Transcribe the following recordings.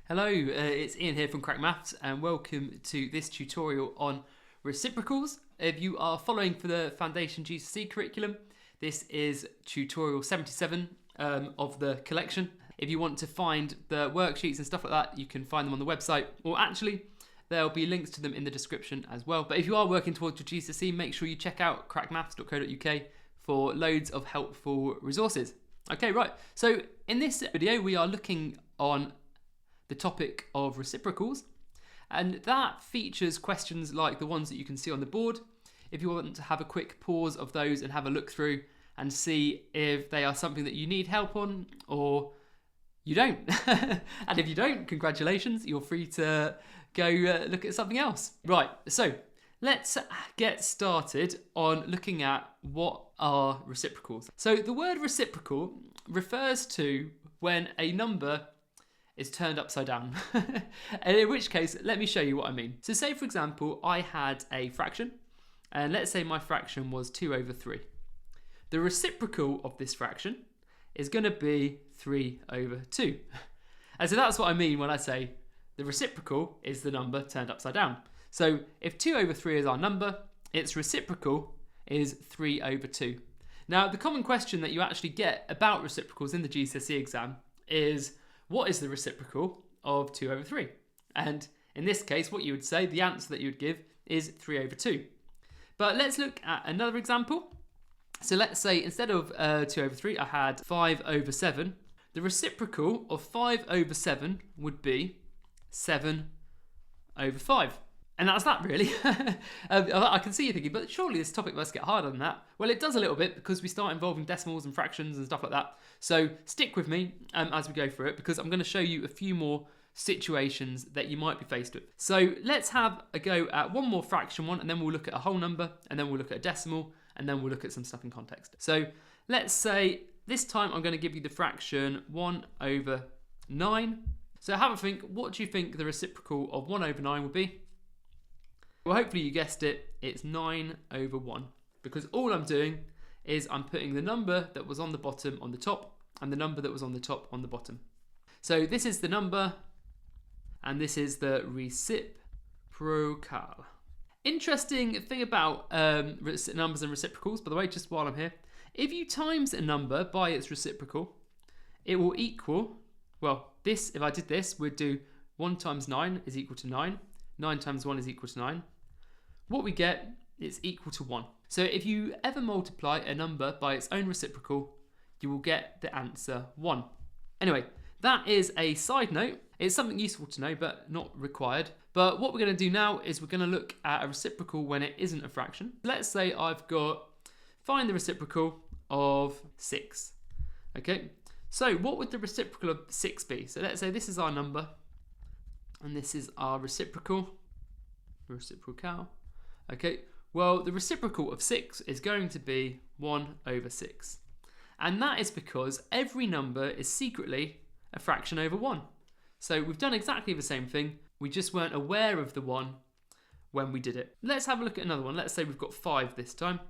Hello, it's Ian here from Crack Maths and welcome to this tutorial on reciprocals. If you are following for the Foundation GCSE curriculum, this is tutorial 77 of the collection. If you want to find the worksheets and stuff like that, you can find them on the website, or actually there'll be links to them in the description as well. But if you are working towards your GCSE, make sure you check out crackmaths.co.uk for loads of helpful resources. Okay, right, so in this video we are looking on the topic of reciprocals, and that features questions like the ones that you can see on the board. If you want to have a quick pause of those and have a look through and see if they are something that you need help on or you don't. And if you don't, congratulations, you're free to go look at something else. Right, so let's get started on looking at what are reciprocals. So the word reciprocal refers to when a number is turned upside down. And in which case, let me show you what I mean. So say, for example, I had a fraction, and let's say my fraction was 2 over 3. The reciprocal of this fraction is going to be 3 over 2. And so that's what I mean when I say the reciprocal is the number turned upside down. So if 2 over 3 is our number, its reciprocal is 3 over 2. Now, the common question that you actually get about reciprocals in the GCSE exam is, what is the reciprocal of 2 over 3? And in this case, what you would say, the answer that you would give is 3 over 2. But let's look at another example. So let's say instead of 2 over 3, I had 5 over 7. The reciprocal of 5 over 7 would be 7 over 5. And that's that, really. I can see you thinking, but surely this topic must get harder than that. Well, it does a little bit because we start involving decimals and fractions and stuff like that. So stick with me as we go through it, because I'm going to show you a few more situations that you might be faced with. So let's have a go at one more fraction one, and then we'll look at a whole number, and then we'll look at a decimal, and then we'll look at some stuff in context. So let's say this time I'm going to give you the fraction 1 over 9. So have a think, what do you think the reciprocal of 1 over 9 would be? Well, hopefully you guessed it, it's 9 over 1, because all I'm doing is I'm putting the number that was on the bottom on the top, and the number that was on the top on the bottom. So this is the number, and this is the reciprocal. Interesting thing about numbers and reciprocals, by the way, just while I'm here, if you times a number by its reciprocal, it will equal, well, this, if I did this, we'd do 1 times 9 is equal to 9, 9 times 1 is equal to 9. What we get is equal to 1. So if you ever multiply a number by its own reciprocal, you will get the answer 1. Anyway, that is a side note. It's something useful to know, but not required. But what we're going to do now is we're going to look at a reciprocal when it isn't a fraction. Let's say I've got, find the reciprocal of 6. Okay, so what would the reciprocal of 6 be? So let's say this is our number, and this is our reciprocal. Okay, well, the reciprocal of 6 is going to be 1 over 6. And that is because every number is secretly a fraction over 1. So we've done exactly the same thing, we just weren't aware of the 1 when we did it. Let's have a look at another one. Let's say we've got 5 this time.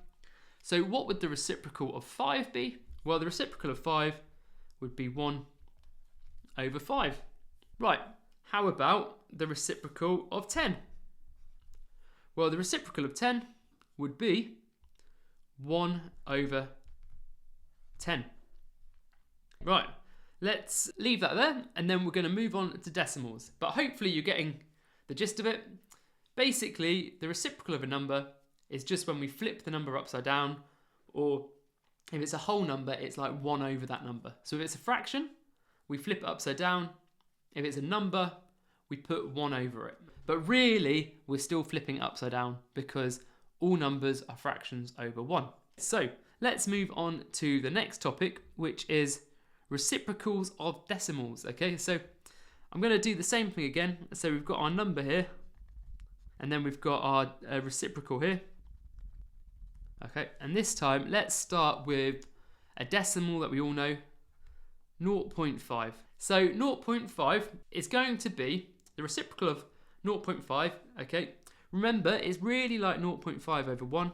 So what would the reciprocal of 5 be? Well, the reciprocal of 5 would be 1 over 5. Right, how about the reciprocal of 10? Well, the reciprocal of 10 would be 1 over 10. Right, let's leave that there, and then we're going to move on to decimals. But hopefully you're getting the gist of it. Basically, the reciprocal of a number is just when we flip the number upside down, or if it's a whole number, it's like 1 over that number. So if it's a fraction, we flip it upside down. If it's a number, we put 1 over it. But really, we're still flipping it upside down because all numbers are fractions over 1. So let's move on to the next topic, which is reciprocals of decimals. Okay, so I'm going to do the same thing again. So we've got our number here, and then we've got our reciprocal here. Okay, and this time let's start with a decimal that we all know, 0.5. So 0.5 is going to be the reciprocal of 0.5, okay? Remember, it's really like 0.5 over 1.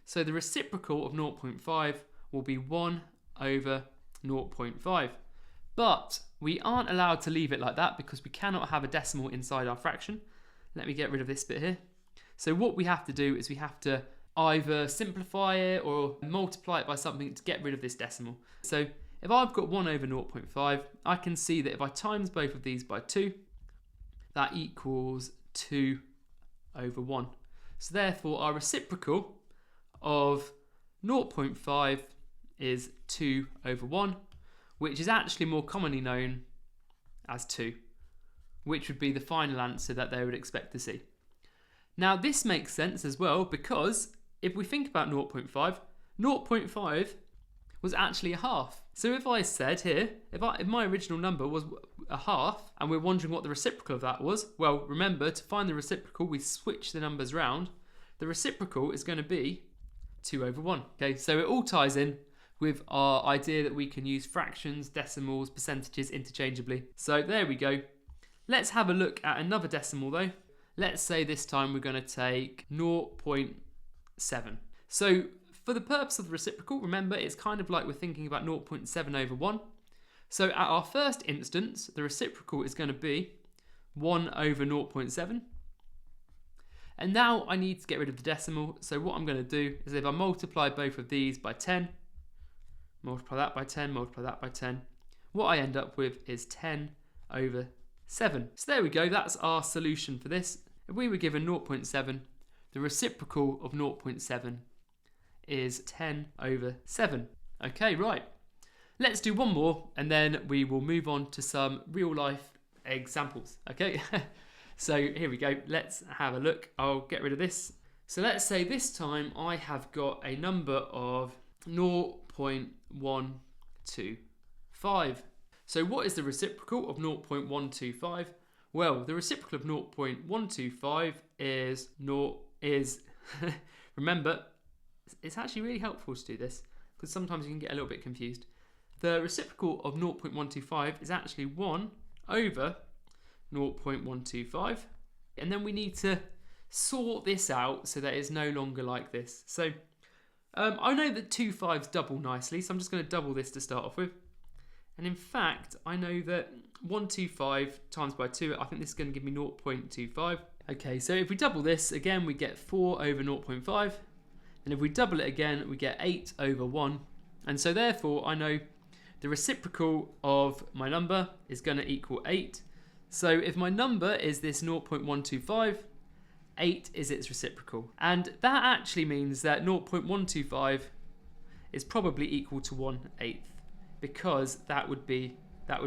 So the reciprocal of 0.5 will be 1 over 0.5. But we aren't allowed to leave it like that because we cannot have a decimal inside our fraction. Let me get rid of this bit here. So what we have to do is we have to either simplify it or multiply it by something to get rid of this decimal. So if I've got 1 over 0.5, I can see that if I times both of these by 2, that equals 2 over 1. So therefore our reciprocal of 0.5 is 2 over 1, which is actually more commonly known as 2, which would be the final answer that they would expect to see. Now this makes sense as well, because if we think about 0.5, 0.5 was actually a half. So if I said here, if my original number was a half, and we're wondering what the reciprocal of that was, well, remember, to find the reciprocal, we switch the numbers round. The reciprocal is going to be 2 over 1. Okay, so it all ties in with our idea that we can use fractions, decimals, percentages interchangeably. So there we go. Let's have a look at another decimal though. Let's say this time we're going to take 0.7. So for the purpose of the reciprocal, remember, it's kind of like we're thinking about 0.7 over 1. So at our first instance, the reciprocal is going to be 1 over 0.7. And now I need to get rid of the decimal. So what I'm going to do is if I multiply both of these by 10, multiply that by 10, multiply that by 10, what I end up with is 10 over 7. So there we go, that's our solution for this. If we were given 0.7, the reciprocal of 0.7 is 10 over 7. Okay, right. Let's do one more and then we will move on to some real life examples. Okay, so here we go. Let's have a look. I'll get rid of this. So let's say this time I have got a number of 0.125. So what is the reciprocal of 0.125? Well, the reciprocal of 0.125 is remember, it's actually really helpful to do this because sometimes you can get a little bit confused. The reciprocal of 0.125 is actually 1 over 0.125. And then we need to sort this out so that it's no longer like this. So I know that 2 5s double nicely, so I'm just going to double this to start off with. And in fact, I know that 125 times by 2, I think this is going to give me 0.25. Okay, so if we double this, again, we get 4 over 0.5. And if we double it again, we get 8 over 1. And so therefore, I know the reciprocal of my number is going to equal 8. So if my number is this 0.125, 8 is its reciprocal. And that actually means that 0.125 is probably equal to 1/8, because that would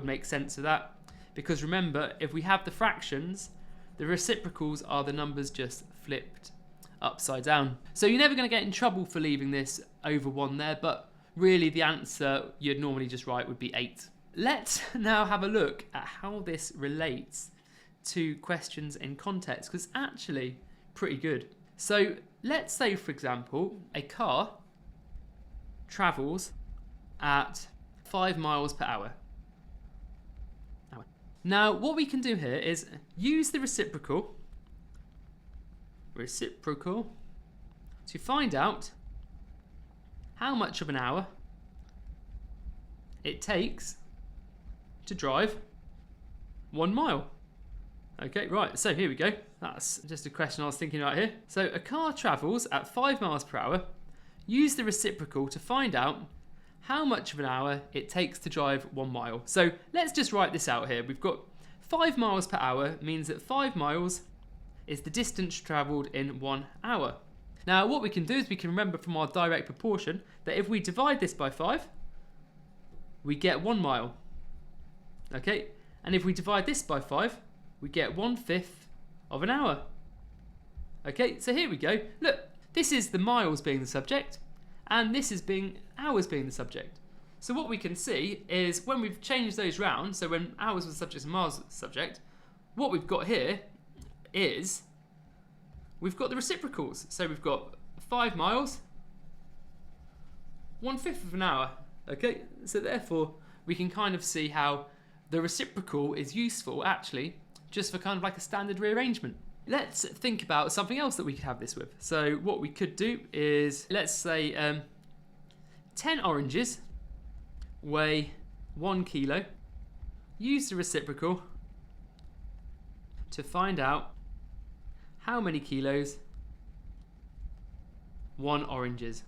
make sense of that. Because remember, if we have the fractions, the reciprocals are the numbers just flipped upside down. So you're never going to get in trouble for leaving this over 1 there, but really the answer you'd normally just write would be 8. Let's now have a look at how this relates to questions in context, because it's actually pretty good. So let's say, for example, a car travels at 5 miles per hour. Now what we can do here is use the reciprocal to find out how much of an hour it takes to drive 1 mile. Okay, right, so here we go. That's just a question I was thinking about here. So a car travels at 5 miles per hour. Use the reciprocal to find out how much of an hour it takes to drive 1 mile. So let's just write this out here. We've got 5 miles per hour means that 5 miles is the distance travelled in 1 hour. Now what we can do is we can remember from our direct proportion that if we divide this by 5, we get 1 mile. Okay, and if we divide this by 5, we get 1/5 of an hour. Okay, so here we go. Look, this is the miles being the subject, and this is hours being the subject. So what we can see is when we've changed those round, so when hours was the subject and miles was the subject, what we've got here is we've got the reciprocals. So we've got 5 miles, 1/5 of an hour. Okay, so therefore we can kind of see how the reciprocal is useful actually just for kind of like a standard rearrangement. Let's think about something else that we could have this with. So what we could do is, let's say 10 oranges weigh 1 kilo use the reciprocal to find out how many kilos 1 orange is.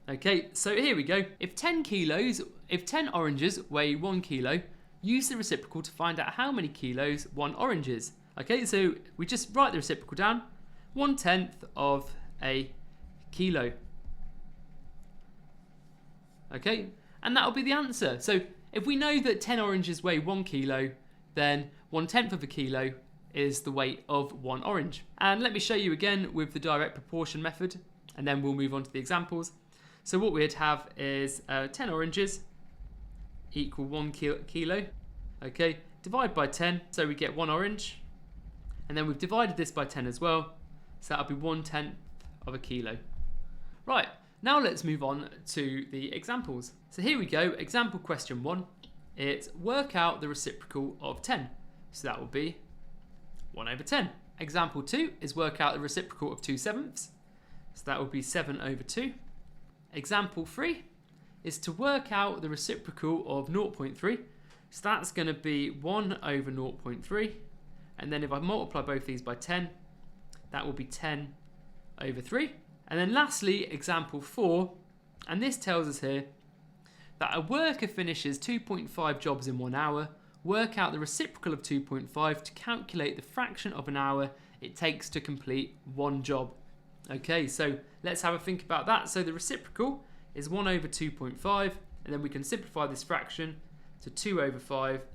Okay, so here we go. If 10 oranges weigh 1 kilo, use the reciprocal to find out how many kilos 1 orange is. Okay, so we just write the reciprocal down. 1/10 of a kilo. Okay, and that'll be the answer. So if we know that 10 oranges weigh 1 kilo, then 1/10 of a kilo is the weight of 1 orange. And let me show you again with the direct proportion method, and then we'll move on to the examples. So what we'd have is 10 oranges equal 1 kilo. Okay, divide by 10, so we get 1 orange. And then we've divided this by 10 as well, so that'll be 1/10 of a kilo. Right, now let's move on to the examples. So here we go, example question 1. It's work out the reciprocal of 10. So that will be 1/10. Example 2 is work out the reciprocal of 2/7. So that will be 7/2. Example 3 is to work out the reciprocal of 0.3. So that's going to be 1/0.3. And then if I multiply both these by 10, that will be 10/3. And then lastly, example 4, and this tells us here that a worker finishes 2.5 jobs in 1 hour. Work out the reciprocal of 2.5 to calculate the fraction of an hour it takes to complete 1 job. Okay, so let's have a think about that. So the reciprocal is 1/2.5, and then we can simplify this fraction to 2/5.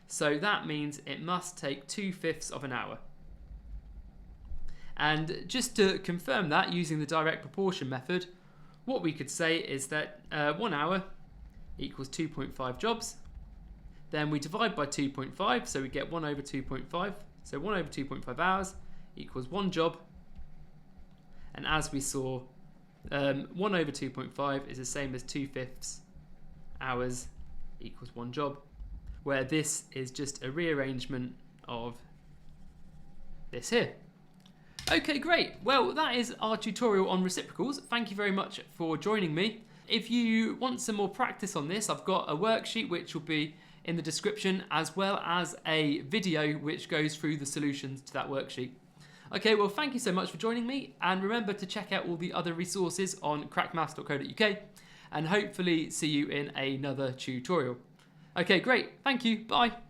So that means it must take 2/5 of an hour. And just to confirm that, using the direct proportion method, what we could say is that 1 hour equals 2.5 jobs. Then we divide by 2.5, so we get 1/2.5. So 1/2.5 hours equals 1 job. And as we saw, 1/2.5 is the same as 2/5 hours equals 1 job, where this is just a rearrangement of this here. Okay, great. Well, that is our tutorial on reciprocals. Thank you very much for joining me. If you want some more practice on this, I've got a worksheet which will be in the description, as well as a video which goes through the solutions to that worksheet. Okay, well, thank you so much for joining me, and remember to check out all the other resources on crackmaths.co.uk, and hopefully see you in another tutorial. Okay, great. Thank you. Bye.